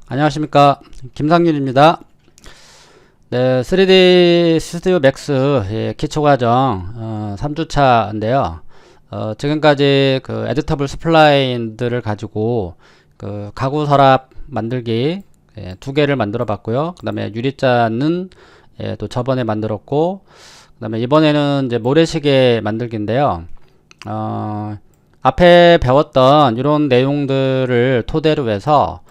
안녕하십니까, 김상률입니다. 네, 3D 스튜디오 맥스 기초과정 3주차인데요. 지금까지 그 에디터블 스플라인들을 가지고 그 가구 서랍 만들기 2개를 만들어 봤고요. 그 다음에 유리잔은 또 저번에 만들었고, 그 다음에 이번에는 이제 모래시계 만들기인데요. 앞에 배웠던 이런 내용들을 토대로 해서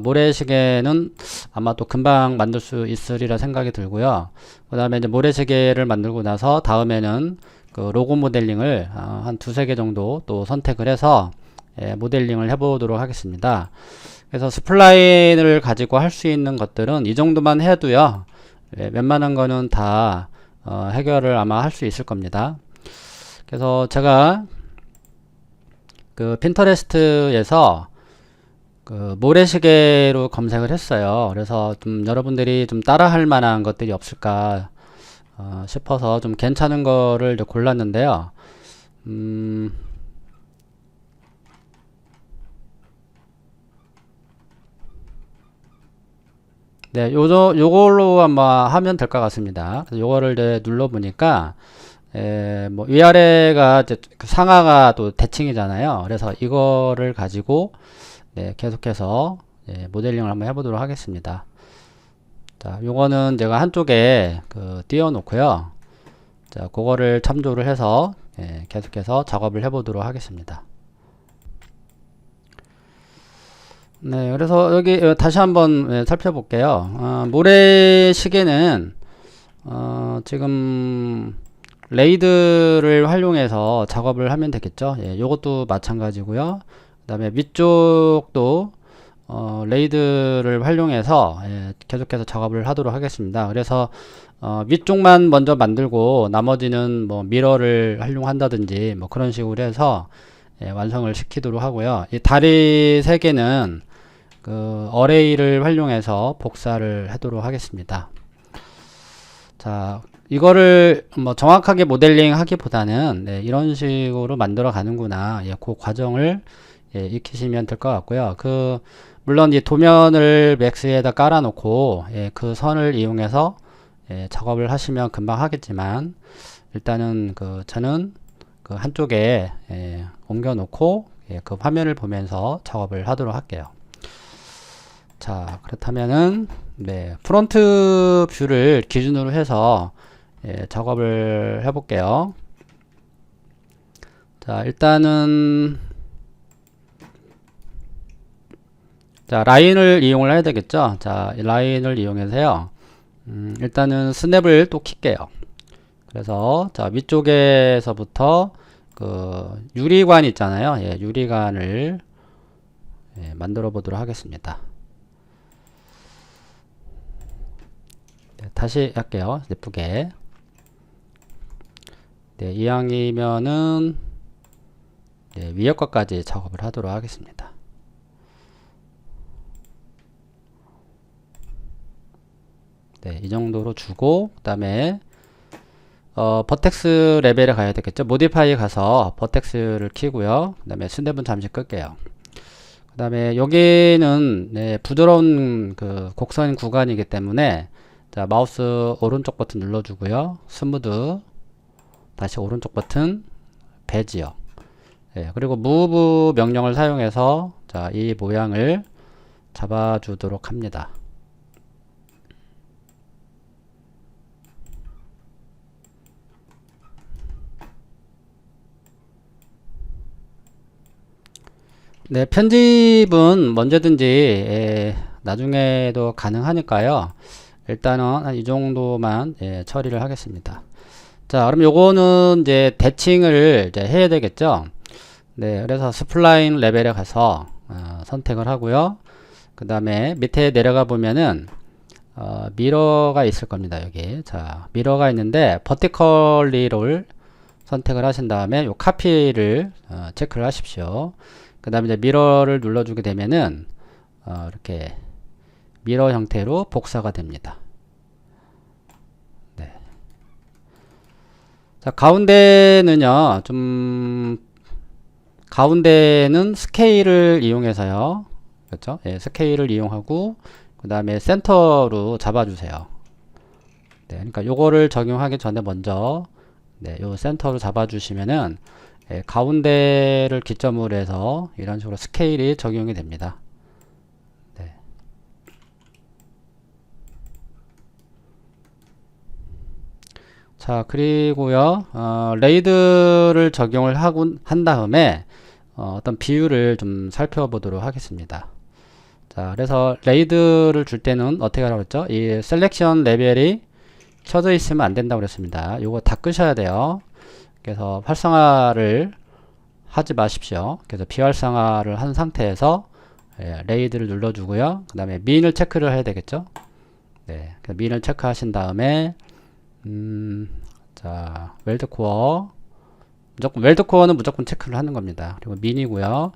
모래시계는 아마 또 금방 만들 수 있으리라 생각이 들고요. 그 다음에 이제 모래시계를 만들고 나서 다음에는 그 로고 모델링을 한 두세 개 정도 또 선택을 해서 모델링을 해보도록 하겠습니다. 그래서 스플라인을 가지고 할 수 있는 것들은 이 정도만 해도요. 웬만한 거는 다 해결을 아마 할 수 있을 겁니다. 그래서 제가 그 핀터레스트에서 그 모래시계로 검색을 했어요. 그래서 좀 여러분들이 좀 따라할 만한 것들이 없을까 싶어서 좀 괜찮은 거를 이제 골랐는데요. 네, 요걸로 아마 하면 될 것 같습니다. 그래서 요거를 이제 눌러 보니까 뭐 위아래가 이제 그 상하가 또 대칭이잖아요. 그래서 이거를 가지고 계속해서 모델링을 한번 해보도록 하겠습니다. 자, 요거는 제가 한쪽에 띄워 놓고요. 자, 그거를 참조를 해서 계속해서 작업을 해보도록 하겠습니다. 네, 그래서 여기 다시 한번 살펴볼게요. 모래시계는 지금 레이드를 활용해서 작업을 하면 되겠죠. 요것도 마찬가지고요. 그 다음에 위쪽도 레이드를 활용해서 계속해서 작업을 하도록 하겠습니다. 그래서 위쪽만 먼저 만들고 나머지는 뭐 미러를 활용한다든지 뭐 그런 식으로 해서 완성을 시키도록 하고요. 이 다리 3개는 그 어레이를 활용해서 복사를 하도록 하겠습니다. 자, 이거를 뭐 정확하게 모델링 하기보다는 이런 식으로 만들어 가는구나. 그 과정을 익히시면 될 것 같고요. 물론 이 도면을 맥스에다 깔아 놓고 그 선을 이용해서 작업을 하시면 금방 하겠지만, 일단은 저는 그 한쪽에 옮겨 놓고 그 화면을 보면서 작업을 하도록 할게요. 자, 그렇다면은 프론트 뷰를 기준으로 해서 작업을 해 볼게요. 자, 일단은 라인을 이용을 해야 되겠죠. 자, 라인을 이용해서요. 일단은 스냅을 또 킬게요. 그래서 자, 위쪽에서부터 그 유리관 있잖아요. 유리관을 만들어 보도록 하겠습니다. 다시 할게요. 예쁘게. 이왕이면은 위에 것까지 작업을 하도록 하겠습니다. 이 정도로 주고, 그 다음에 버텍스 레벨에 가야 되겠죠. 모디파이 가서 버텍스를 키고요. 그 다음에 스냅은 잠시 끌게요. 그 다음에 여기는 부드러운 그 곡선 구간이기 때문에 자, 마우스 오른쪽 버튼 눌러주고요. 스무드, 다시 오른쪽 버튼, 배지요. 그리고 무브 명령을 사용해서 자, 이 모양을 잡아주도록 합니다. 네, 편집은 언제든지 나중에도 가능하니까요. 일단은 한 이 정도만 처리를 하겠습니다. 자, 그럼 요거는 이제 대칭을 이제 해야 되겠죠. 그래서 스플라인 레벨에 가서 선택을 하고요. 그 다음에 밑에 내려가 보면은 미러가 있을 겁니다. 여기 자, 미러가 있는데 버티컬리를 선택을 하신 다음에 요 카피를 체크를 하십시오. 그 다음에 이제 미러를 눌러주게 되면은 이렇게 미러 형태로 복사가 됩니다. 자, 가운데는요, 가운데는 스케일을 이용해서요, 그렇죠? 예, 스케일을 이용하고 그 다음에 센터로 잡아주세요. 네, 그러니까 요거를 적용하기 전에 먼저 네, 요 센터로 잡아주시면은 예, 가운데를 기점으로 해서 이런 식으로 스케일이 적용이 됩니다. 네. 자, 그리고요, 레이드를 적용을 한 다음에 어떤 비율을 좀 살펴보도록 하겠습니다. 자, 그래서 레이드를 줄 때는 어떻게 하라고 했죠? 이 셀렉션 레벨이 켜져 있으면 안 된다고 그랬습니다. 요거 다 끄셔야 돼요. 그래서 활성화를 하지 마십시오. 그래서 비활성화를 한 상태에서 예, 레이드를 눌러주고요. 그 다음에 민을 체크를 해야 되겠죠? 네, 민을 체크하신 다음에 자, 웰드코어 웰드코어는 무조건 체크를 하는 겁니다. 그리고 민이고요.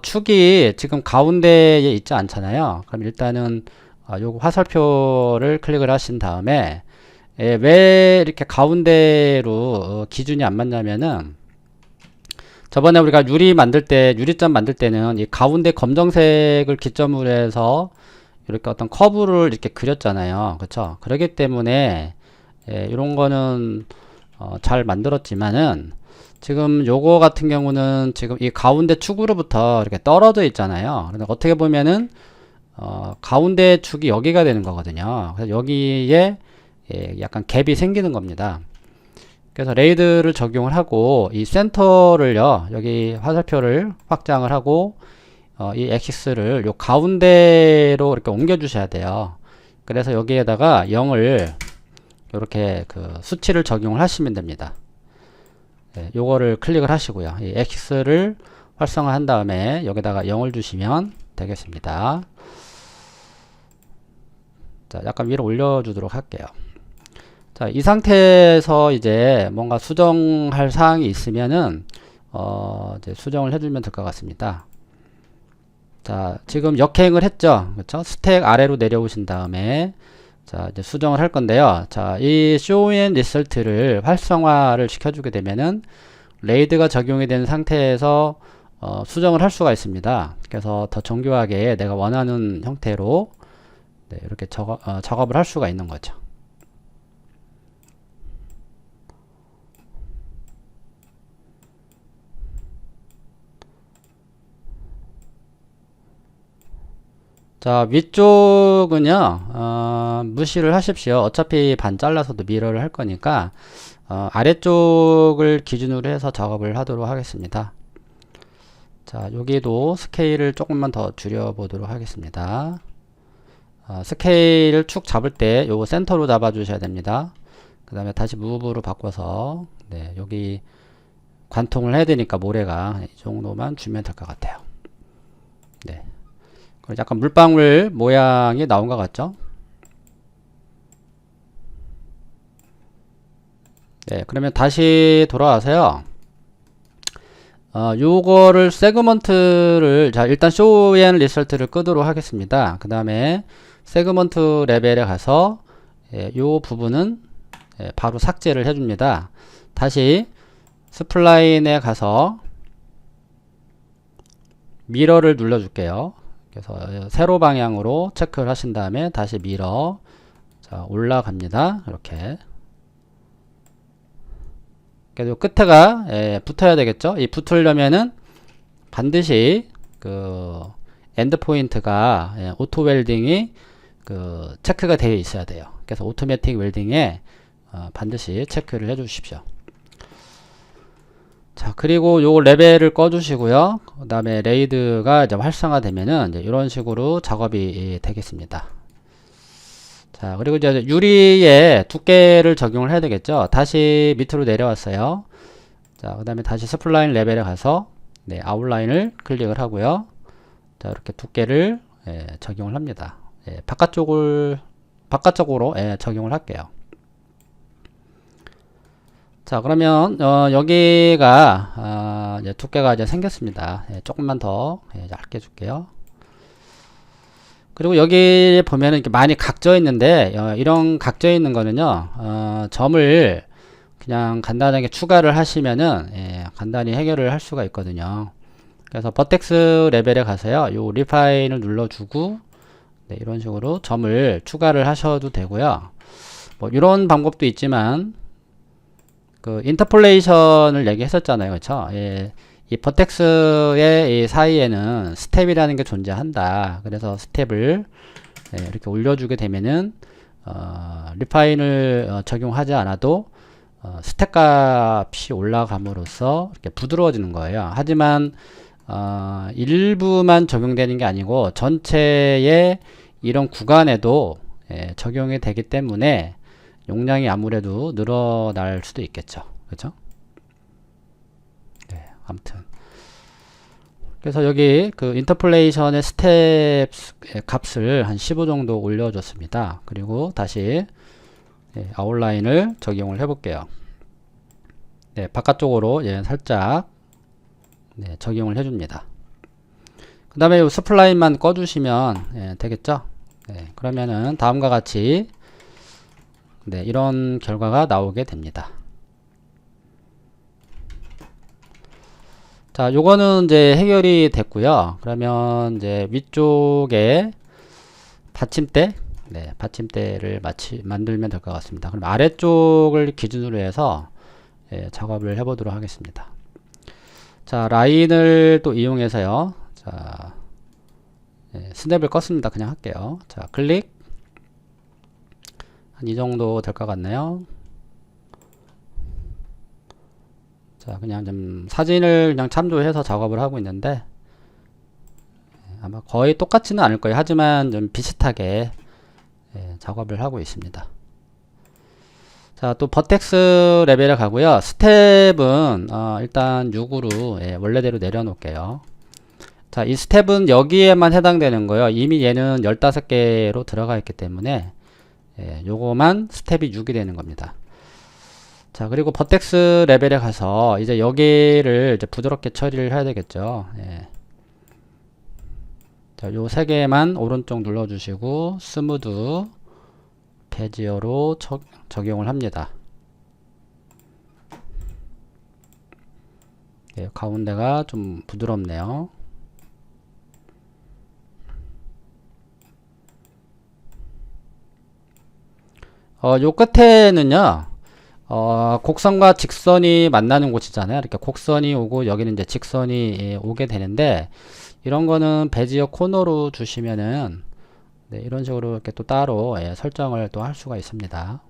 축이 지금 가운데에 있지 않잖아요. 그럼 일단은 요거 화살표를 클릭을 하신 다음에 예, 왜 이렇게 가운데로 기준이 안 맞냐면은 저번에 우리가 유리점 만들 때는 이 가운데 검정색을 기점으로 해서 이렇게 어떤 커브를 이렇게 그렸잖아요. 그쵸? 그렇기 때문에 예, 이런 거는 잘 만들었지만은 지금 요거 같은 경우는 지금 이 가운데 축으로부터 이렇게 떨어져 있잖아요. 그래서 어떻게 보면은 가운데 축이 여기가 되는 거거든요. 그래서 여기에 예, 약간 갭이 생기는 겁니다. 그래서 레이드를 적용을 하고 이 센터를요, 여기 화살표를 확장을 하고 이 엑시스를 요 가운데로 이렇게 옮겨 주셔야 돼요. 그래서 여기에다가 0을 이렇게 그 수치를 적용을 하시면 됩니다. 네, 요거를 클릭을 하시고요. 이 엑시스를 활성화한 다음에 여기다가 0을 주시면 되겠습니다. 자, 약간 위로 올려주도록 할게요. 자, 이 상태에서 이제 뭔가 수정할 사항이 있으면은 이제 수정을 해주면 될 것 같습니다. 자, 지금 역행을 했죠. 그렇죠? 스택 아래로 내려오신 다음에 자, 이제 수정을 할 건데요. 자, 이 show and result를 활성화를 시켜주게 되면은 레이드가 적용이 된 상태에서 수정을 할 수가 있습니다. 그래서 더 정교하게 내가 원하는 형태로 네, 이렇게 작업을 할 수가 있는 거죠. 자, 위쪽은요, 무시를 하십시오. 어차피 반 잘라서도 미러를 할 거니까, 아래쪽을 기준으로 해서 작업을 하도록 하겠습니다. 자, 여기도 스케일을 조금만 더 줄여보도록 하겠습니다. 스케일을 축 잡을 때 요거 센터로 잡아 주셔야 됩니다. 그 다음에 다시 무브로 바꿔서, 네, 여기 관통을 해야 되니까 모래가 이 정도만 주면 될 것 같아요. 네. 약간 물방울 모양이 나온 것 같죠? 네, 그러면 다시 돌아와서요. 요거를 세그먼트를 자 일단 show and result를 끄도록 하겠습니다. 그 다음에 세그먼트 레벨에 가서 예, 요 부분은 예, 바로 삭제를 해줍니다. 다시 스플라인에 가서 미러를 눌러줄게요. 그래서 세로 방향으로 체크를 하신 다음에 다시 미러 자 올라갑니다. 이렇게 그래도 끝에가 예, 붙어야 되겠죠. 이 붙으려면은 반드시 그 엔드 포인트가 예, 오토 웰딩이 그 체크가 되어 있어야 돼요. 그래서 오토매틱 웰딩에 반드시 체크를 해 주십시오. 자, 그리고 요 레벨을 꺼 주시고요. 그 다음에 레이드가 이제 활성화되면은 이제 이런 식으로 작업이 되겠습니다. 자, 그리고 이제 유리에 두께를 적용을 해야 되겠죠. 다시 밑으로 내려왔어요. 자, 그 다음에 다시 스플라인 레벨에 가서 네, 아웃라인을 클릭을 하고요. 자, 이렇게 두께를 예, 적용을 합니다. 예, 바깥쪽으로 예, 적용을 할게요. 자, 그러면 여기가 이제 두께가 이제 생겼습니다. 예, 조금만 더 예, 얇게 줄게요. 그리고 여기 보면은 이렇게 많이 각져 있는데 이런 각져 있는 거는요 점을 그냥 간단하게 추가를 하시면은 예, 간단히 해결을 할 수가 있거든요. 그래서 버텍스 레벨에 가서요, 요 리파인을 눌러주고, 네, 이런 식으로 점을 추가를 하셔도 되고요. 뭐 이런 방법도 있지만, 그 인터폴레이션을 얘기했었잖아요, 그렇죠? 예, 이 버텍스의 이 사이에는 스텝이라는 게 존재한다. 그래서 스텝을 이렇게 올려주게 되면은 리파인을 적용하지 않아도 스텝 값이 올라감으로써 이렇게 부드러워지는 거예요. 하지만 일부만 적용되는 게 아니고 전체의 이런 구간에도 적용이 되기 때문에 용량이 아무래도 늘어날 수도 있겠죠. 그죠? 네, 아무튼. 그래서 여기 그 인터폴레이션의 스텝 값을 한 15 정도 올려줬습니다. 그리고 다시 아웃라인을 적용을 해 볼게요. 네, 바깥쪽으로 살짝 적용을 해줍니다. 그 다음에 이 스플라인만 꺼주시면 되겠죠. 그러면은 다음과 같이 이런 결과가 나오게 됩니다. 자, 요거는 이제 해결이 됐고요. 그러면 이제 위쪽에 받침대, 받침대를 만들면 될 것 같습니다. 그럼 아래쪽을 기준으로 해서 작업을 해보도록 하겠습니다. 자, 라인을 또 이용해서요. 자, 스냅을 껐습니다. 그냥 할게요. 자, 클릭. 한 이 정도 될 것 같네요. 자, 그냥 좀 사진을 그냥 참조해서 작업을 하고 있는데 아마 거의 똑같지는 않을 거예요. 하지만 좀 비슷하게 작업을 하고 있습니다. 자, 또 버텍스 레벨에 가고요. 스텝은 일단 6으로 원래대로 내려놓을게요. 자, 이 스텝은 여기에만 해당되는 거예요. 이미 얘는 15개로 들어가 있기 때문에 요거만 스텝이 6이 되는 겁니다. 자, 그리고 버텍스 레벨에 가서 이제 여기를 이제 부드럽게 처리를 해야 되겠죠. 자, 요 세 개만 오른쪽 눌러주시고 스무드 베지어로 적용을 합니다. 가운데가 좀 부드럽네요. 요 끝에는요, 곡선과 직선이 만나는 곳이잖아요. 이렇게 곡선이 오고 여기는 이제 직선이 오게 되는데, 이런 거는 베지어 코너로 주시면은 이런 식으로 이렇게 또 따로 설정을 또 할 수가 있습니다.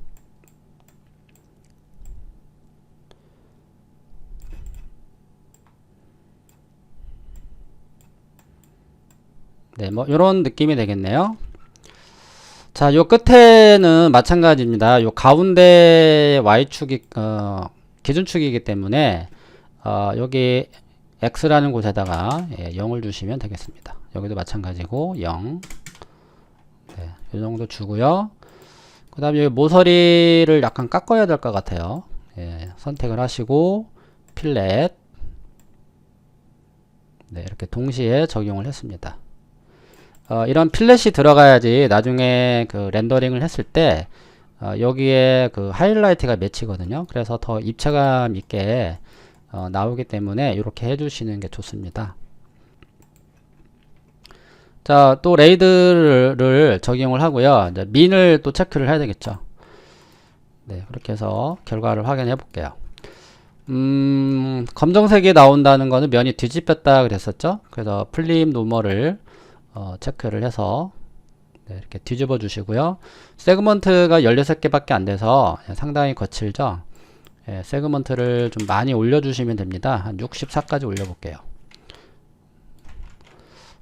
네, 뭐 이런 느낌이 되겠네요. 자, 요 끝에는 마찬가지입니다. 요 가운데 Y축이 기준축이기 때문에 여기 X라는 곳에다가 0을 주시면 되겠습니다. 여기도 마찬가지고 0. 네, 이 정도 주고요. 그 다음에 여기 모서리를 약간 깎아야 될 것 같아요. 선택을 하시고 필렛. 네, 이렇게 동시에 적용을 했습니다. 이런 필렛이 들어가야지 나중에 그 렌더링을 했을 때 여기에 그 하이라이트가 맺히거든요. 그래서 더 입체감 있게 나오기 때문에 이렇게 해주시는 게 좋습니다. 자, 또 레이드를 적용을 하고요. 이제 민을 또 체크를 해야 되겠죠. 네, 그렇게 해서 결과를 확인해 볼게요. 검정색이 나온다는 거는 면이 뒤집혔다 그랬었죠. 그래서 플립 노멀을 체크를 해서 이렇게 뒤집어 주시고요. 세그먼트가 16개밖에 안 돼서 상당히 거칠죠. 세그먼트를 좀 많이 올려주시면 됩니다. 한 64까지 올려볼게요.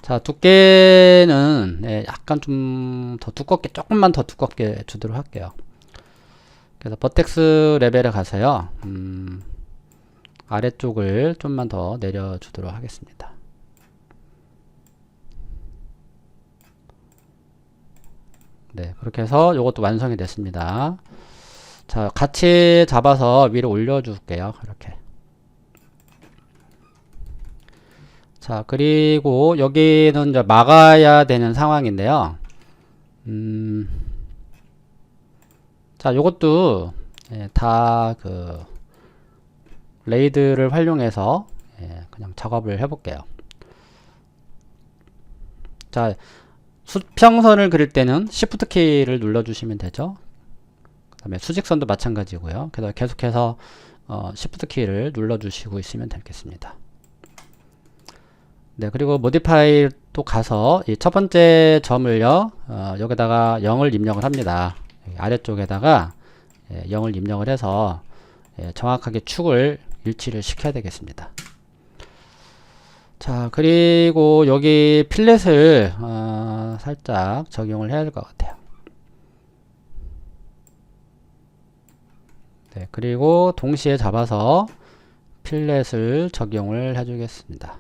자, 두께는 약간 좀 더 두껍게, 조금만 더 두껍게 주도록 할게요. 그래서 버텍스 레벨에 가서요. 아래쪽을 좀만 더 내려주도록 하겠습니다. 네, 그렇게 해서 이것도 완성이 됐습니다. 자, 같이 잡아서 위로 올려줄게요. 이렇게. 자, 그리고 여기는 이제 막아야 되는 상황인데요. 자, 요것도 다 그 레이드를 활용해서 그냥 작업을 해볼게요. 자, 수평선을 그릴 때는 Shift 키를 눌러주시면 되죠. 그 다음에 수직선도 마찬가지고요. 그래서 계속해서 Shift 키를 눌러주시고 있으면 되겠습니다. 네, 그리고 모디파이 또 가서 이 첫 번째 점을요, 여기다가 0을 입력을 합니다. 아래쪽에다가 0을 입력을 해서 정확하게 축을 일치를 시켜야 되겠습니다. 자, 그리고 여기 필렛을 살짝 적용을 해야 될 것 같아요. 네, 그리고 동시에 잡아서 필렛을 적용을 해주겠습니다.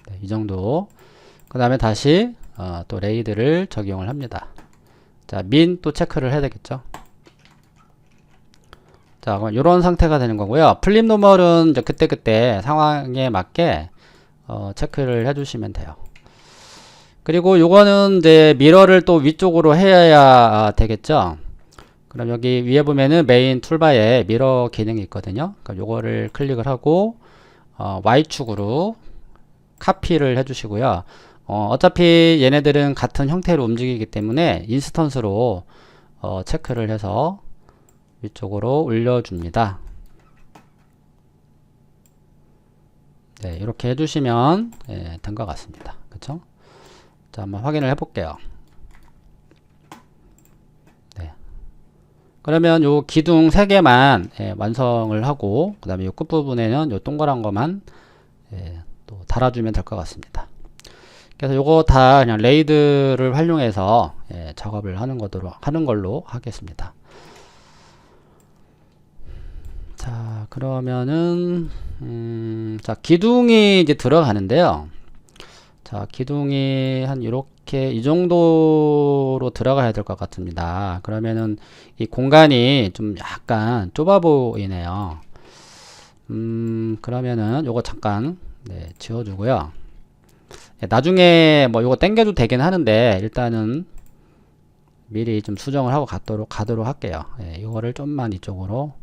네, 이 정도. 그 다음에 다시 또 레이드를 적용을 합니다. 자, 민 또 체크를 해야 되겠죠. 자, 그럼 이런 상태가 되는 거고요. 플립 노멀은 이제 그때그때 상황에 맞게 체크를 해주시면 돼요. 그리고 요거는 이제 미러를 또 위쪽으로 해야 되겠죠. 그럼 여기 위에 보면은 메인 툴바에 미러 기능이 있거든요. 그러니까 요거를 클릭을 하고 Y축으로 카피를 해주시고요. 어차피 얘네들은 같은 형태로 움직이기 때문에 인스턴스로 체크를 해서 위쪽으로 올려줍니다. 네, 이렇게 해주시면 된 것 같습니다. 그쵸? 자, 한번 확인을 해볼게요. 네. 그러면 요 기둥 3개만 완성을 하고, 그 다음에 요 끝부분에는 요 동그란 것만 또 달아주면 될 것 같습니다. 그래서 요거 다 그냥 레이드를 활용해서 작업을 하는 걸로 하겠습니다. 자, 그러면은 자, 기둥이 이제 들어가는데요. 자, 기둥이 한 이렇게 이 정도로 들어가야 될 것 같습니다. 그러면은 이 공간이 좀 약간 좁아 보이네요. 그러면은 요거 잠깐 지워주고요. 나중에 뭐 요거 당겨도 되긴 하는데 일단은 미리 좀 수정을 하고 가도록 할게요. 이거를 좀만 이쪽으로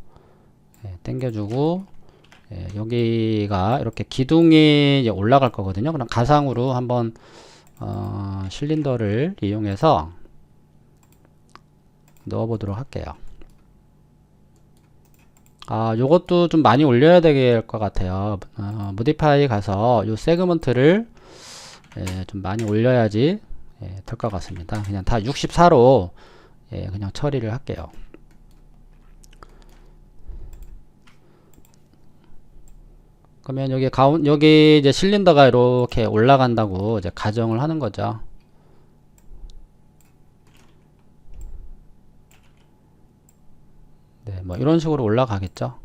당겨주고, 여기가 이렇게 기둥이 이제 올라갈 거거든요. 그럼 가상으로 한번 실린더를 이용해서 넣어 보도록 할게요. 요것도 좀 많이 올려야 될 것 같아요. 모디파이 가서 요 세그먼트를 좀 많이 올려야지 될 것 같습니다. 그냥 다 64로 그냥 처리를 할게요. 그러면 여기 이제 실린더가 이렇게 올라간다고 이제 가정을 하는 거죠. 네, 뭐 이런 식으로 올라가겠죠.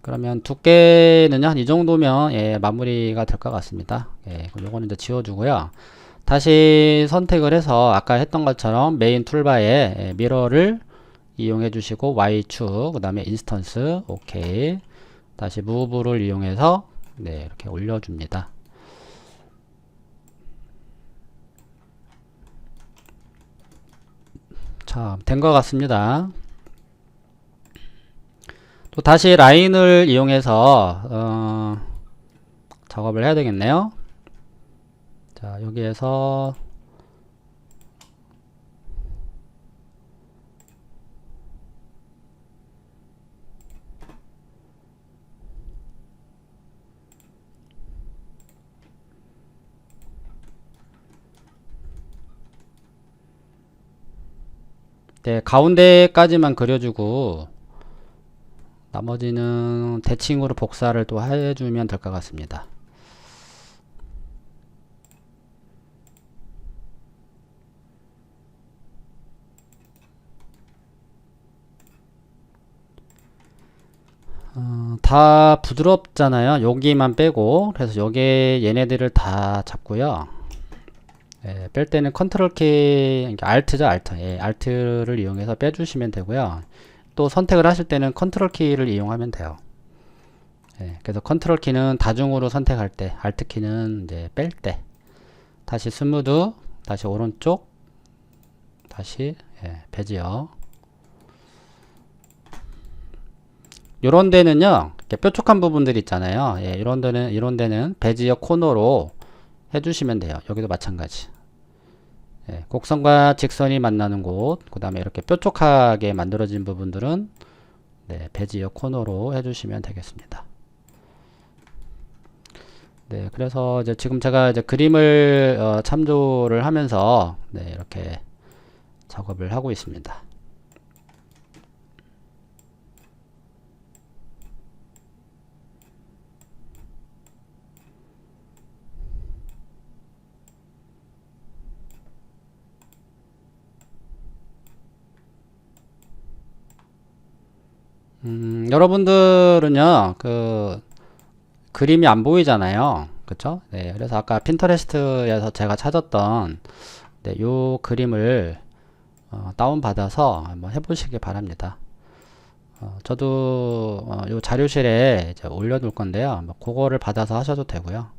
그러면 두께는 한 이 정도면 마무리가 될 것 같습니다. 그럼 요거는 이제 지워주고요. 다시 선택을 해서 아까 했던 것처럼 메인 툴바에 미러를 이용해 주시고 Y축, 그 다음에 인스턴스, 오케이. 다시 무브를 이용해서 이렇게 올려줍니다. 자, 된 것 같습니다. 또 다시 라인을 이용해서 작업을 해야 되겠네요. 자, 여기에서 가운데까지만 그려주고 나머지는 대칭으로 복사를 또 해주면 될 것 같습니다. 다 부드럽잖아요. 여기만 빼고. 그래서 여기 얘네들을 다 잡고요. 뺄 때는 컨트롤 키, 알트죠, 알트. 알트를 이용해서 빼주시면 되고요. 또 선택을 하실 때는 컨트롤 키를 이용하면 돼요. 그래서 컨트롤 키는 다중으로 선택할 때, 알트 키는 이제 뺄 때. 다시 스무드, 다시 오른쪽, 다시 배지요. 요런 데는요, 이렇게 뾰족한 부분들이 있잖아요. 예, 이런 데는 베지어 코너로 해주시면 돼요. 여기도 마찬가지. 예, 곡선과 직선이 만나는 곳, 그 다음에 이렇게 뾰족하게 만들어진 부분들은 네, 베지어 코너로 해주시면 되겠습니다. 네, 그래서 이제 지금 제가 이제 그림을 참조를 하면서 네, 이렇게 작업을 하고 있습니다. 여러분들은요, 그림이 안 보이잖아요. 그쵸? 네, 그래서 아까 핀터레스트에서 제가 찾았던 네, 요 그림을 다운받아서 한번 해보시기 바랍니다. 저도 요 자료실에 이제 올려둘 건데요. 뭐 그거를 받아서 하셔도 되고요.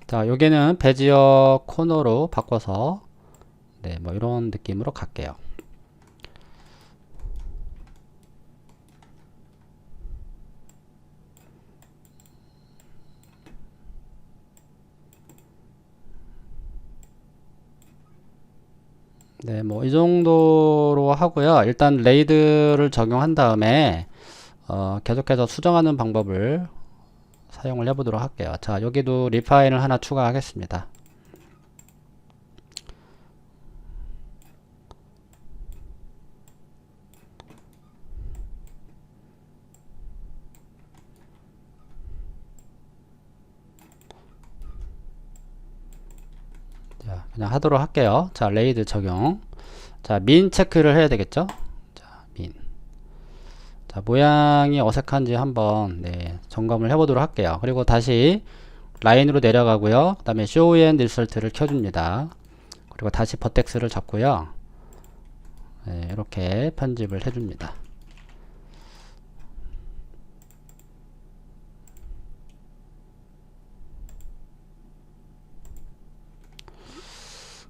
자, 여기는 베지어 코너로 바꿔서 네, 뭐 이런 느낌으로 갈게요. 네, 뭐 이 정도로 하고요. 일단 레이드를 적용한 다음에 계속해서 수정하는 방법을 사용을 해보도록 할게요. 자, 여기도 리파인을 하나 추가하겠습니다. 자, 그냥 하도록 할게요. 자, 레이드 적용. 자, 민 체크를 해야 되겠죠? 자, 민. 자, 모양이 어색한지 한번 네, 점검을 해보도록 할게요. 그리고 다시 라인으로 내려가고요. 그 다음에 show and result를 켜줍니다. 그리고 다시 버텍스를 잡고요. 네, 이렇게 편집을 해줍니다.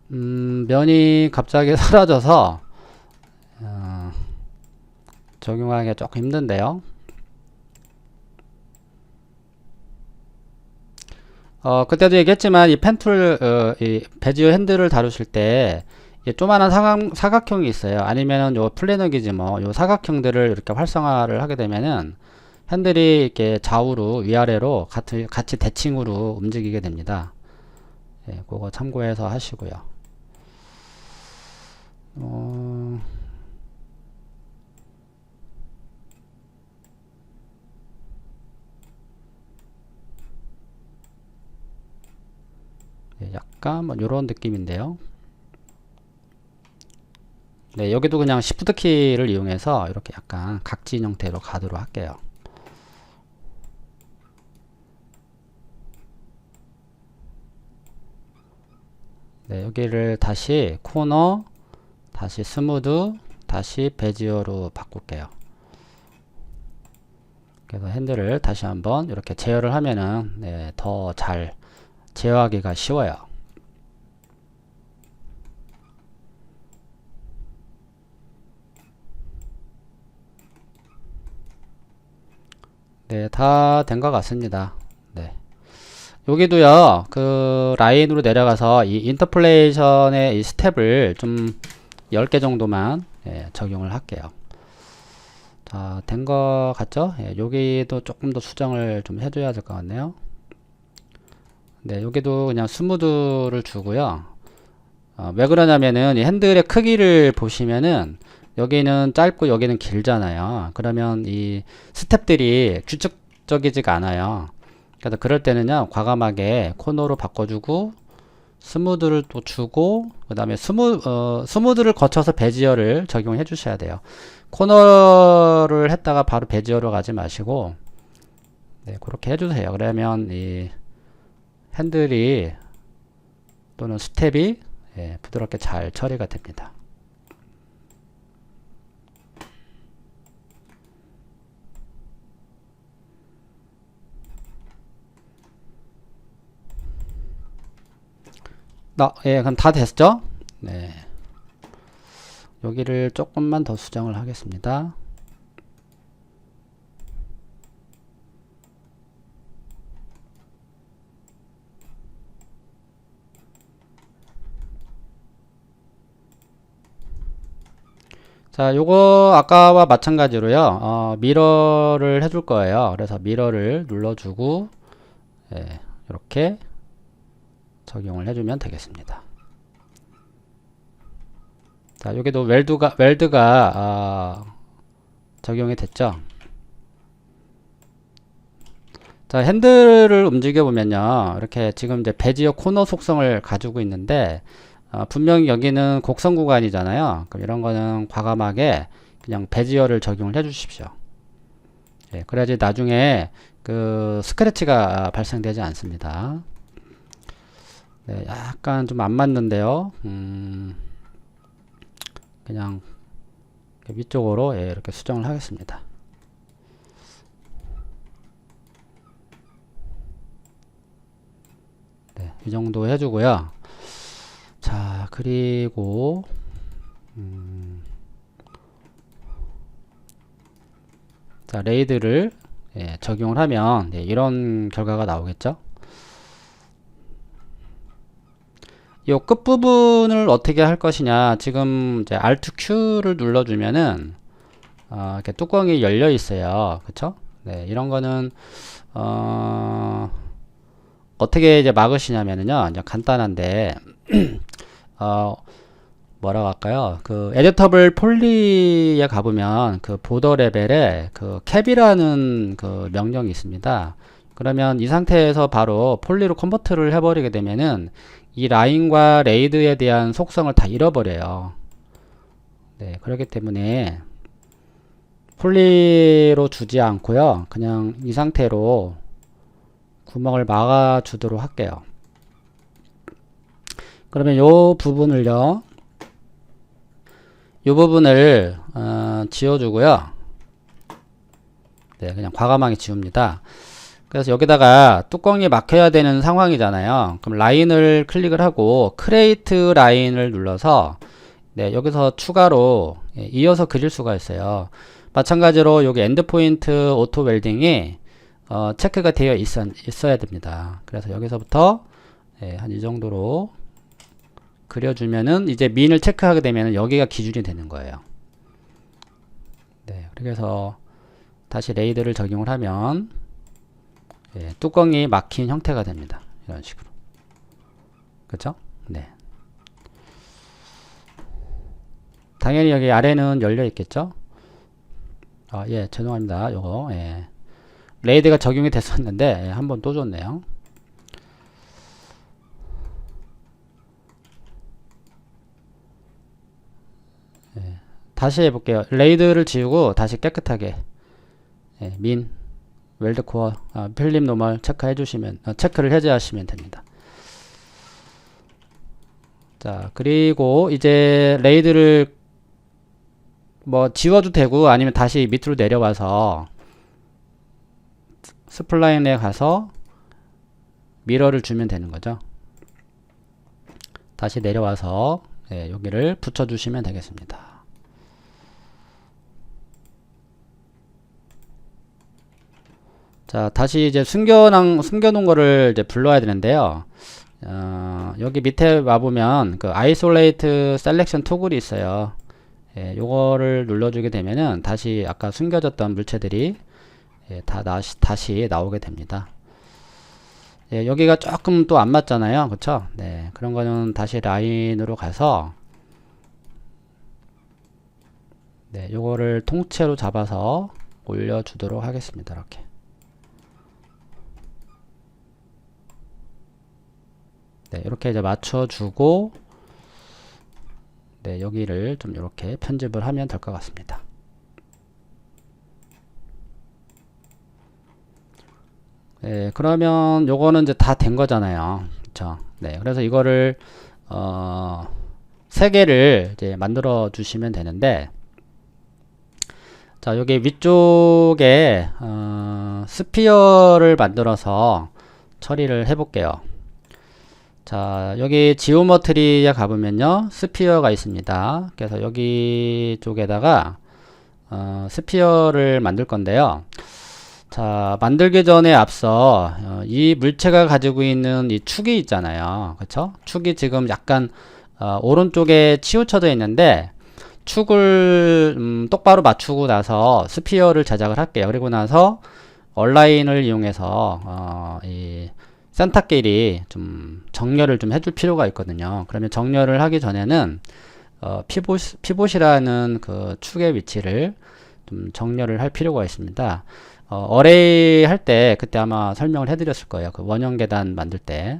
면이 갑자기 사라져서 적용하기가 조금 힘든데요. 그때도 얘기했지만 이 펜툴 이 베지어 핸들을 다루실 때 조그만한 사각형이 있어요. 아니면은 요 플래너 기즈모 요 사각형들을 이렇게 활성화를 하게 되면은 핸들이 이렇게 좌우로 위아래로 같이 대칭으로 움직이게 됩니다. 예, 그거 참고해서 하시고요. 예, 약간 뭐 요런 느낌인데요. 네, 여기도 그냥 Shift 키를 이용해서 이렇게 약간 각진 형태로 가도록 할게요. 네, 여기를 다시 코너, 다시 스무드, 다시 베지어로 바꿀게요. 그래서 핸들을 다시 한번 이렇게 제어를 하면은 네, 더 잘 제어하기가 쉬워요. 네, 다 된 것 같습니다. 네. 여기도요, 라인으로 내려가서 이 인터폴레이션의 이 스텝을 좀 10개 정도만 예, 적용을 할게요. 자, 된 것 같죠? 예, 여기도 조금 더 수정을 좀 해줘야 될 것 같네요. 네, 여기도 그냥 스무드를 주고요. 왜 그러냐면은 이 핸들의 크기를 보시면은 여기는 짧고 여기는 길잖아요. 그러면 이 스텝들이 규칙적이지가 않아요. 그래서 그럴 때는요, 과감하게 코너로 바꿔주고 스무드를 또 주고 그 다음에 스무드를 거쳐서 베지어를 적용해 주셔야 돼요. 코너를 했다가 바로 베지어로 가지 마시고 네, 그렇게 해주세요. 그러면 이 핸들이 또는 스텝이 예, 부드럽게 잘 처리가 됩니다. 예, 그럼 다 됐죠? 네. 여기를 조금만 더 수정을 하겠습니다. 자, 요거 아까와 마찬가지로요. 미러를 해줄 거예요. 그래서 미러를 눌러주고, 예, 이렇게 적용을 해주면 되겠습니다. 자, 여기도 웰드가 적용이 됐죠. 자, 핸들을 움직여 보면요, 이렇게 지금 이제 베지어 코너 속성을 가지고 있는데, 분명히 여기는 곡선 구간이잖아요. 그럼 이런 거는 과감하게 그냥 베지어를 적용을 해 주십시오. 예, 그래야지 나중에 그 스크래치가 발생되지 않습니다. 네, 약간 좀 안 맞는데요. 그냥 위쪽으로, 예, 이렇게 수정을 하겠습니다. 네, 이 정도 해주고요. 자, 그리고 자, 레이드를, 예, 적용을 하면, 예, 이런 결과가 나오겠죠. 이 끝부분을 어떻게 할 것이냐, 지금 이제 Alt Q를 눌러주면은 이렇게 뚜껑이 열려 있어요. 그쵸? 네, 이런 거는 어떻게 이제 막으시냐면은요, 이제 간단한데 뭐라고 할까요? 그 에디터블 폴리에 가보면 그 보더 레벨에 그 캡이라는 그 명령이 있습니다. 그러면 이 상태에서 바로 폴리로 컨버트를 해버리게 되면은 이 라인과 레이드에 대한 속성을 다 잃어버려요. 네, 그렇기 때문에 폴리로 주지 않고요, 그냥 이 상태로 구멍을 막아 주도록 할게요. 그러면 요 부분을요, 이 부분을 지워주고요. 네, 그냥 과감하게 지웁니다. 그래서 여기다가 뚜껑이 막혀야 되는 상황이잖아요. 그럼 라인을 클릭을 하고 크레이트 라인을 눌러서, 네, 여기서 추가로, 예, 이어서 그릴 수가 있어요. 마찬가지로 여기 엔드포인트 오토 웰딩이 체크가 되어 있어야 됩니다. 그래서 여기서부터, 예, 한 이 정도로 그려주면은 이제 민을 체크하게 되면은 여기가 기준이 되는 거예요. 네, 그래서 다시 레이드를 적용을 하면, 예, 뚜껑이 막힌 형태가 됩니다. 이런 식으로. 그쵸? 네. 당연히 여기 아래는 열려 있겠죠? 예, 죄송합니다. 요거, 예. 레이드가 적용이 됐었는데, 예, 한번 또 줬네요. 예, 다시 해볼게요. 레이드를 지우고 다시 깨끗하게, 예, 민, 웰드코어, 필립 노멀 체크해 주시면, 체크를 해제하시면 됩니다. 자, 그리고 이제 레이드를 뭐 지워도 되고 아니면 다시 밑으로 내려와서 스플라인에 가서 미러를 주면 되는 거죠. 다시 내려와서, 예, 여기를 붙여주시면 되겠습니다. 자, 다시 이제 숨겨놓은 거를 이제 불러야 되는데요. 여기 밑에 와보면 그 아이솔레이트 셀렉션 토글이 있어요. 예, 요거를 눌러주게 되면은 다시 아까 숨겨졌던 물체들이, 예, 다시 나오게 됩니다. 예, 여기가 조금 또 안 맞잖아요. 그쵸? 네, 그런 거는 다시 라인으로 가서, 네, 요거를 통째로 잡아서 올려주도록 하겠습니다. 이렇게. 네, 이렇게 이제 맞춰주고, 네, 여기를 좀 이렇게 편집을 하면 될 것 같습니다. 네, 그러면 요거는 이제 다 된 거잖아요. 그쵸? 네, 그래서 이거를, 3개를 이제 만들어 주시면 되는데, 자, 여기 위쪽에, 스피어를 만들어서 처리를 해 볼게요. 자, 여기 지오머트리에 가보면요, 스피어가 있습니다. 그래서 여기 쪽에다가 스피어를 만들 건데요. 자, 만들기 전에 앞서 이 물체가 가지고 있는 이 축이 있잖아요. 그쵸? 축이 지금 약간 오른쪽에 치우쳐져 있는데 축을 똑바로 맞추고 나서 스피어를 제작을 할게요. 그리고 나서 얼라인을 이용해서 이 센터끼리 좀 정렬을 좀 해줄 필요가 있거든요. 그러면 정렬을 하기 전에는 피봇이라는 그 축의 위치를 좀 정렬을 할 필요가 있습니다. 어레이 할 때 그때 아마 설명을 해드렸을 거예요. 그 원형 계단 만들 때.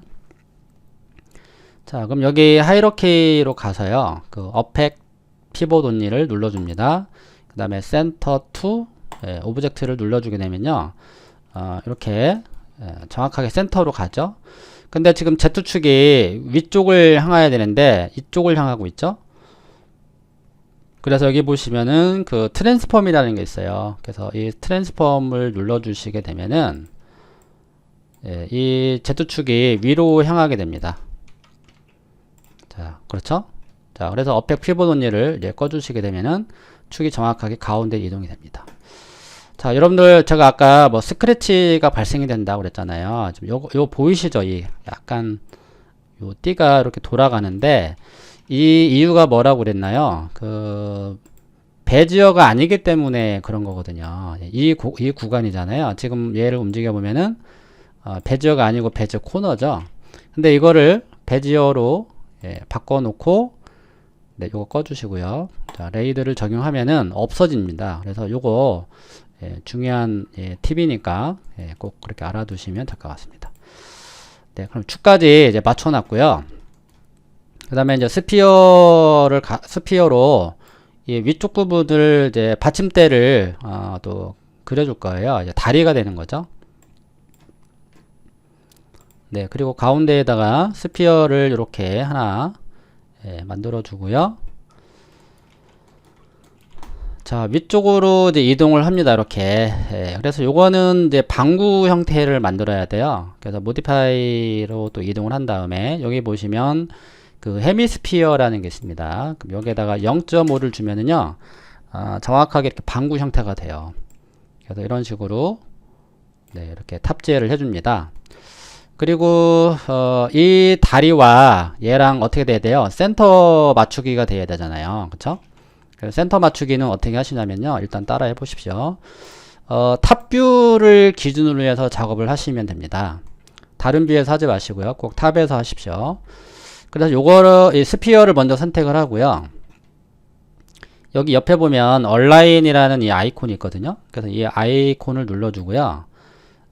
자, 그럼 여기 하이러키로 가서요. 그 어펙 피봇 온리를 눌러줍니다. 그 다음에 센터 투 오브젝트를 눌러주게 되면요. 이렇게 정확하게 센터로 가죠. 근데 지금 Z축이 위쪽을 향해야 되는데 이쪽을 향하고 있죠. 그래서 여기 보시면은 그 트랜스폼이라는 게 있어요. 그래서 이 트랜스폼을 눌러주시게 되면은 이 Z축이 위로 향하게 됩니다. 자, 그렇죠? 자, 그래서 어펙 피봇 온리를 이제 꺼주시게 되면은 축이 정확하게 가운데 이동이 됩니다. 자, 여러분들 제가 아까 뭐 스크래치가 발생이 된다고 그랬잖아요. 지금 요거 보이시죠? 이 약간 요 띠가 이렇게 돌아가는데 이 이유가 뭐라고 그랬나요? 그 베지어가 아니기 때문에 그런 거거든요. 이 구간이잖아요. 지금 얘를 움직여 보면은 베지어가 아니고 베지어 코너죠. 근데 이거를 베지어로 바꿔 놓고 요거 꺼주시고요. 자, 레이드를 적용하면은 없어집니다. 그래서 요거 중요한 팁이니까 꼭 그렇게 알아두시면 될 것 같습니다. 네, 그럼 축까지 이제 맞춰놨고요. 그 다음에 이제 스피어로 이 위쪽 부분을 이제 받침대를 또 그려줄 거예요. 이제 다리가 되는 거죠. 네, 그리고 가운데에다가 스피어를 이렇게 하나 만들어 주고요. 자, 위쪽으로 이제 이동을 합니다. 이렇게. 그래서 요거는 이제 방구 형태를 만들어야 돼요. 그래서 모디파이로 또 이동을 한 다음에 여기 보시면 그 헤미스피어라는 게 있습니다. 그럼 여기에다가 0.5를 주면은요, 정확하게 이렇게 방구 형태가 돼요. 그래서 이런 식으로 이렇게 탑재를 해줍니다. 그리고 이 다리와 얘랑 어떻게 돼야 돼요? 센터 맞추기가 돼야 되잖아요. 그쵸? 센터 맞추기는 어떻게 하시냐면요. 일단 따라 해보십시오. 탑뷰를 기준으로 해서 작업을 하시면 됩니다. 다른 뷰에서 하지 마시고요. 꼭 탑에서 하십시오. 그래서 요거를, 이 스피어를 먼저 선택을 하고요. 여기 옆에 보면 얼라인이라는 이 아이콘이 있거든요. 그래서 이 아이콘을 눌러주고요.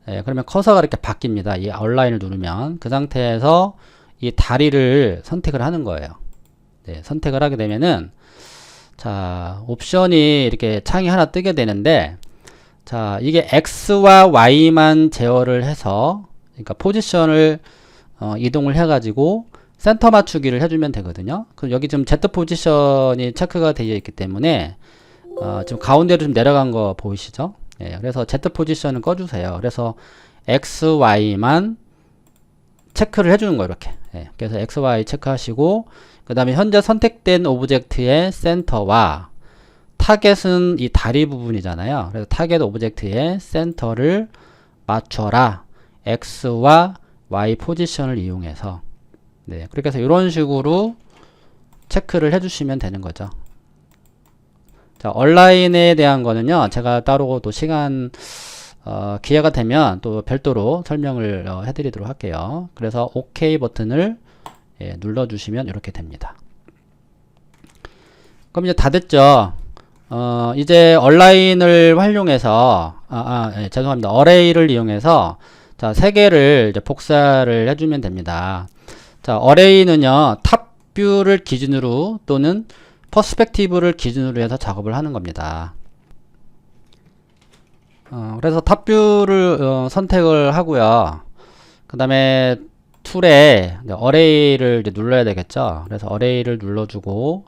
그러면 커서가 이렇게 바뀝니다. 이 얼라인을 누르면. 그 상태에서 이 다리를 선택을 하는 거예요. 선택을 하게 되면은, 자, 옵션이 이렇게 창이 하나 뜨게 되는데, 자, 이게 X와 Y만 제어를 해서, 그러니까 포지션을 이동을 해가지고 센터 맞추기를 해주면 되거든요. 그럼 여기 지금 Z 포지션이 체크가 되어 있기 때문에 지금 가운데로 좀 내려간 거 보이시죠? 그래서 Z 포지션을 꺼주세요. 그래서 X, Y만 체크를 해주는 거예요. 이렇게. 그래서 X, Y 체크하시고 그 다음에 현재 선택된 오브젝트의 센터와 타겟은 이 다리 부분이잖아요. 그래서 타겟 오브젝트의 센터를 맞춰라. X와 Y 포지션을 이용해서 그렇게 해서 이런 식으로 체크를 해주시면 되는 거죠. 자, 얼라인에 대한 거는요, 제가 따로 또 시간, 기회가 되면 또 별도로 설명을 해드리도록 할게요. 그래서 OK 버튼을 눌러주시면 이렇게 됩니다. 그럼 이제 다 됐죠? 이제 얼라인을 활용해서, 죄송합니다. 어레이를 이용해서, 자, 3개를 이제 복사를 해주면 됩니다. 자, 어레이는요, 탑뷰를 기준으로 또는 퍼스펙티브를 기준으로 해서 작업을 하는 겁니다. 그래서 탑뷰를 선택을 하고요. 그 다음에 툴에 어레이를 이제 눌러야 되겠죠. 그래서 어레이를 눌러주고,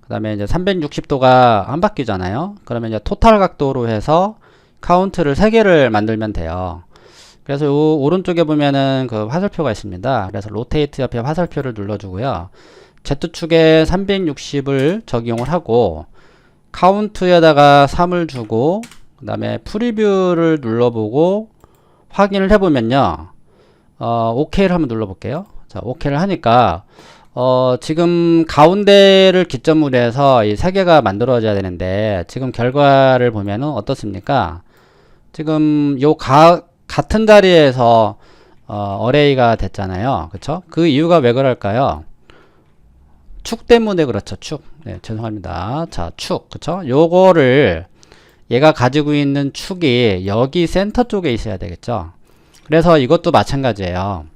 그 다음에 이제 360도가 안 바뀌잖아요. 그러면 이제 토탈 각도로 해서 카운트를 3개를 만들면 돼요. 그래서 요 오른쪽에 보면은 그 화살표가 있습니다. 그래서 로테이트 옆에 화살표를 눌러주고요. Z축에 360을 적용을 하고 카운트에다가 3을 주고 그 다음에 프리뷰를 눌러보고 확인을 해보면요. OK를 한번 눌러볼게요. 자, OK를 하니까 지금 가운데를 기점으로 해서 이 세 개가 만들어져야 되는데 지금 결과를 보면은 어떻습니까? 지금 요 같은 자리에서 어레이가 됐잖아요. 그쵸? 그 이유가 왜 그럴까요? 축 때문에 그렇죠. 축. 네, 죄송합니다. 자, 축. 그쵸? 요거를 얘가 가지고 있는 축이 여기 센터 쪽에 있어야 되겠죠. 그래서 이것도 마찬가지예요.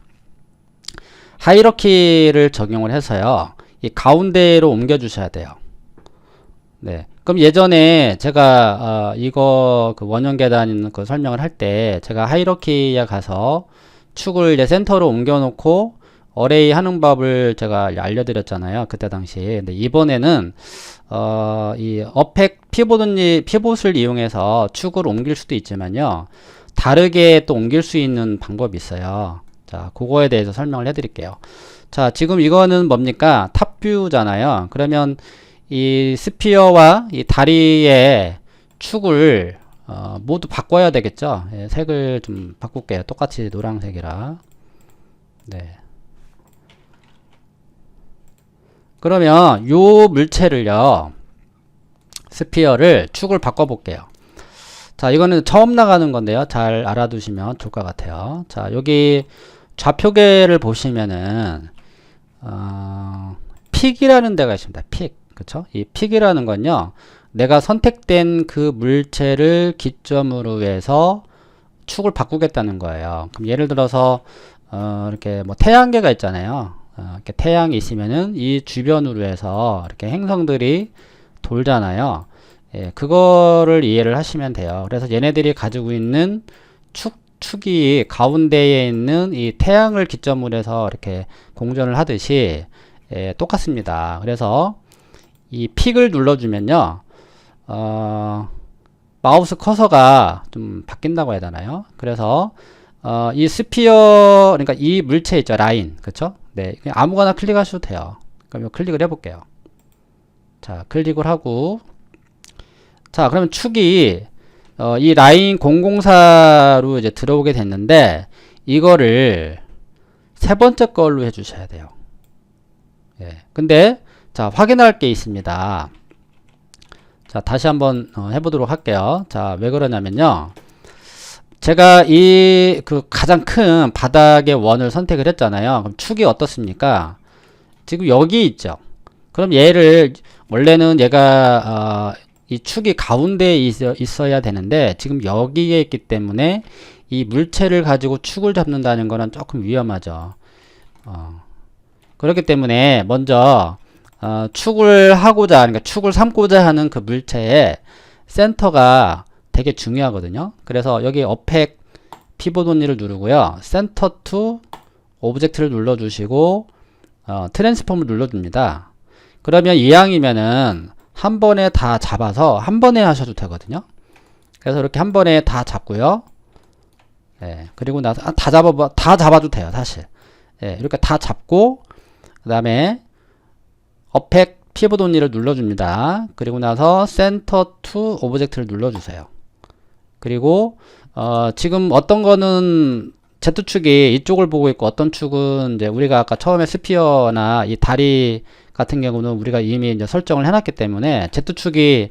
하이러키를 적용을 해서요. 이 가운데로 옮겨 주셔야 돼요. 네. 그럼 예전에 제가 이거 그 원형 계단 그 설명을 할 때 제가 하이러키에 가서 축을 이제 센터로 옮겨 놓고 어레이 하는 법을 제가 알려드렸잖아요. 그때 당시에. 근데 이번에는 이 어펙 피봇을 이용해서 축을 옮길 수도 있지만요. 다르게 또 옮길 수 있는 방법이 있어요. 자, 그거에 대해서 설명을 해드릴게요. 자, 지금 이거는 뭡니까? 탑뷰잖아요. 그러면 이 스피어와 이 다리의 축을 모두 바꿔야 되겠죠. 예, 색을 좀 바꿀게요. 똑같이 노란색이라. 네. 그러면 요 물체를요, 스피어를 축을 바꿔볼게요. 자, 이거는 처음 나가는 건데요. 잘 알아두시면 좋을 것 같아요. 자, 여기 좌표계를 보시면은 픽이라는 데가 있습니다. 픽. 그쵸? 이 픽이라는 건요, 내가 선택된 그 물체를 기점으로 해서 축을 바꾸겠다는 거예요. 그럼 예를 들어서 이렇게 뭐 태양계가 있잖아요. 이렇게 태양이 있으면은 이 주변으로 해서 이렇게 행성들이 돌잖아요. 예, 그거를 이해를 하시면 돼요. 그래서 얘네들이 가지고 있는 축이 가운데에 있는 이 태양을 기점으로 해서 이렇게 공전을 하듯이 예, 똑같습니다. 그래서 이 픽을 눌러주면요, 마우스 커서가 좀 바뀐다고 해야 되나요? 그래서 이 스피어, 그러니까 이 물체 있죠, 라인, 그쵸? 네, 그냥 아무거나 클릭하셔도 돼요. 그럼 클릭을 해볼게요. 자, 클릭을 하고, 자, 그러면 축이 이 라인 004로 이제 들어오게 됐는데 이거를 세 번째 걸로 해주셔야 돼요. 예, 근데 자, 확인할 게 있습니다. 자, 다시 한번 해보도록 할게요. 자, 왜 그러냐면요, 제가 이 그 가장 큰 바닥의 원을 선택을 했잖아요. 그럼 축이 어떻습니까? 지금 여기 있죠. 그럼 얘를 원래는 얘가 이 축이 가운데에 있어야 되는데 지금 여기에 있기 때문에 이 물체를 가지고 축을 잡는다는 거는 조금 위험하죠. 그렇기 때문에 먼저 축을 하고자, 그러니까 축을 삼고자 하는 그 물체의 센터가 되게 중요하거든요. 그래서 여기 어펙 피봇 온리를 누르고요. 센터 투 오브젝트를 눌러주시고 트랜스폼을 눌러줍니다. 그러면 이왕이면은 한 번에 다 잡아서 한 번에 하셔도 되거든요. 그래서 이렇게 한 번에 다 잡고요. 예, 그리고 나서 다 잡아도 돼요, 사실. 예, 이렇게 다 잡고 그 다음에 어펙 피봇 온리를 눌러줍니다. 그리고 나서 센터 투 오브젝트를 눌러주세요. 그리고 지금 어떤 거는 Z축이 이쪽을 보고 있고 어떤 축은 이제 우리가 아까 처음에 스피어나 이 다리 같은 경우는 우리가 이미 이제 설정을 해놨기 때문에 Z축이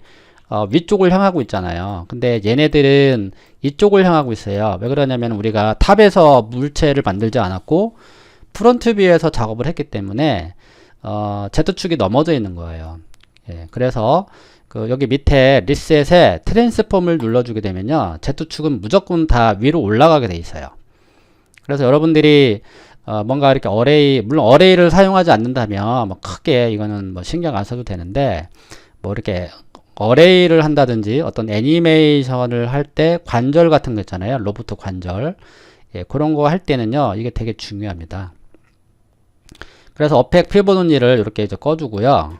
위쪽을 향하고 있잖아요. 근데 얘네들은 이쪽을 향하고 있어요. 왜 그러냐면 우리가 탑에서 물체를 만들지 않았고 프론트 뷰에서 작업을 했기 때문에 Z축이 넘어져 있는 거예요. 예, 그래서 그 여기 밑에 리셋에 트랜스폼을 눌러주게 되면요, Z축은 무조건 다 위로 올라가게 돼 있어요. 그래서 여러분들이 뭔가 이렇게 어레이, 물론 어레이를 사용하지 않는다면 뭐 크게 이거는 뭐 신경 안 써도 되는데, 뭐 이렇게 어레이를 한다든지 어떤 애니메이션을 할 때 관절 같은 거 있잖아요. 로봇 관절. 예, 그런 거 할 때는요, 이게 되게 중요합니다. 그래서 어펙 피봇 온리를 이렇게 이제 꺼주고요.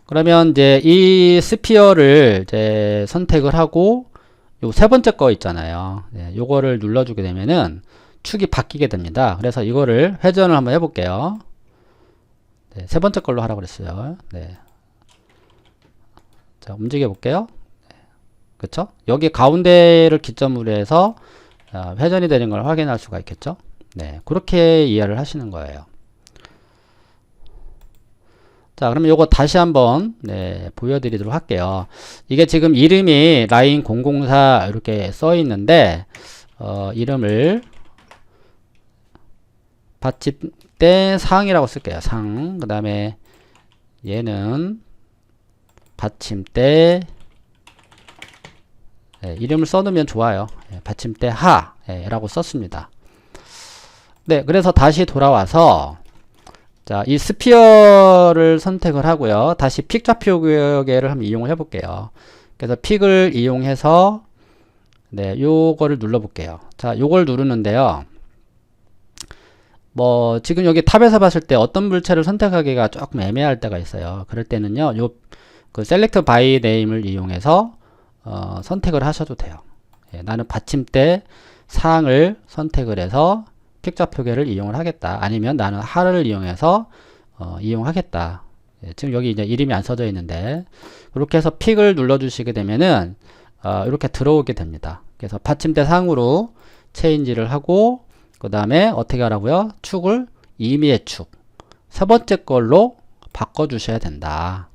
그러면 이제 이 스피어를 이제 선택을 하고 요 세 번째 거 있잖아요. 네, 요거를 눌러주게 되면은 축이 바뀌게 됩니다. 그래서 이거를 회전을 한번 해볼게요. 네, 세 번째 걸로 하라고 그랬어요. 네. 자, 움직여 볼게요. 그쵸? 여기 가운데를 기점으로 해서 회전이 되는 걸 확인할 수가 있겠죠? 네, 그렇게 이해를 하시는 거예요. 자, 그러면 요거 다시 한번 네, 보여드리도록 할게요. 이게 지금 이름이 라인 004 이렇게 써 있는데 이름을 받침대 상이라고 쓸게요. 상. 그 다음에 얘는 받침대 네, 이름을 써놓으면 좋아요. 네, 받침대 하 라고 썼습니다. 네, 그래서 다시 돌아와서 자, 이 스피어를 선택을 하고요. 다시 픽 좌표 구역을 한번 이용을 해볼게요. 그래서 픽을 이용해서 네, 요거를 눌러볼게요. 자, 요걸 누르는데요. 뭐 지금 여기 탑에서 봤을 때 어떤 물체를 선택하기가 조금 애매할 때가 있어요. 그럴 때는요, 요 그 셀렉트 바이 네임을 이용해서 선택을 하셔도 돼요. 예, 나는 받침대 상을 선택을 해서 픽 좌표계를 이용을 하겠다. 아니면 나는 하를 이용해서 이용하겠다. 예, 지금 여기 이제 이름이 안 써져 있는데 그렇게 해서 픽을 눌러주시게 되면은 이렇게 들어오게 됩니다. 그래서 받침대 상으로 체인지를 하고 그 다음에 어떻게 하라고요? 축을 임의의 축 세 번째 걸로 바꿔주셔야 된다.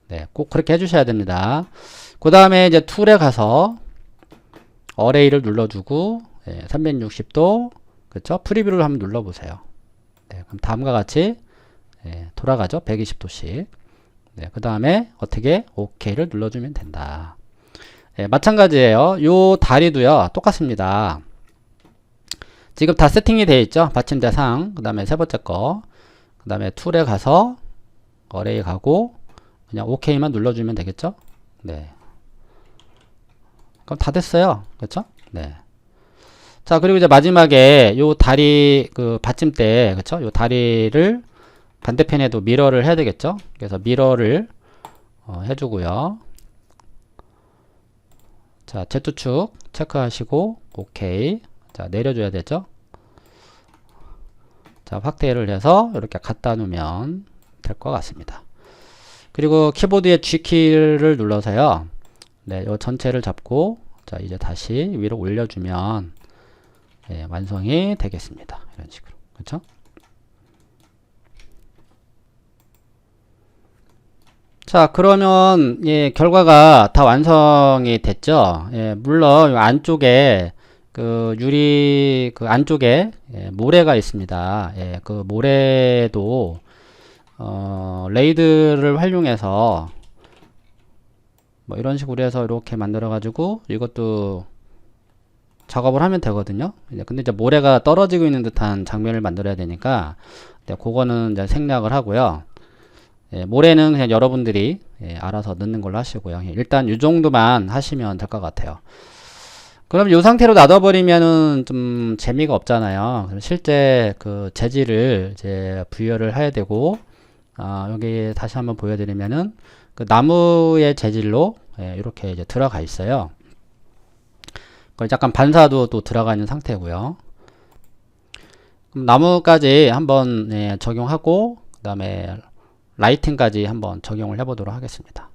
네, 꼭 그렇게 해주셔야 됩니다. 그 다음에 이제 툴에 가서 어레이를 눌러주고 360도 그쵸? 프리뷰를 한번 눌러보세요. 네, 그럼 다음과 같이 돌아가죠. 120도씩. 네, 그 다음에 어떻게 OK를 눌러주면 된다. 마찬가지예요. 요 다리도요 똑같습니다. 지금 다 세팅이 되어 있죠. 받침대 상, 그 다음에 세 번째 거, 그 다음에 툴에 가서 어레이 가고 그냥 OK만 눌러주면 되겠죠. 네. 그럼 다 됐어요. 그렇죠? 네. 자, 그리고 이제 마지막에 요 다리 그 받침대 그렇죠? 요 다리를 반대편에도 미러를 해야 되겠죠? 그래서 미러를 해주고요. 자, Z축 체크하시고 오케이. 자, 내려줘야 되죠? 자, 확대를 해서 이렇게 갖다 놓으면 될 것 같습니다. 그리고 키보드의 G키를 눌러서요. 네, 요 전체를 잡고 자, 이제 다시 위로 올려주면 완성이 되겠습니다. 이런 식으로. 그렇죠? 자, 그러면 결과가 다 완성이 됐죠. 물론 이 안쪽에 그 유리 그 안쪽에 모래가 있습니다. 그 모래도 레이드를 활용해서 뭐 이런 식으로 해서 이렇게 만들어 가지고 이것도 작업을 하면 되거든요. 근데 이제 모래가 떨어지고 있는 듯한 장면을 만들어야 되니까 그거는 이제 생략을 하고요. 모래는 그냥 여러분들이 알아서 넣는 걸로 하시고요. 일단 이 정도만 하시면 될 것 같아요. 그럼 이 상태로 놔둬버리면은 좀 재미가 없잖아요. 실제 그 재질을 이제 부여를 해야 되고, 여기 다시 한번 보여드리면은 그 나무의 재질로 이렇게 이제 들어가 있어요. 약간 반사도 또 들어가 있는 상태고요. 그럼 나무까지 한번 적용하고, 그 다음에 라이팅까지 한번 적용을 해보도록 하겠습니다.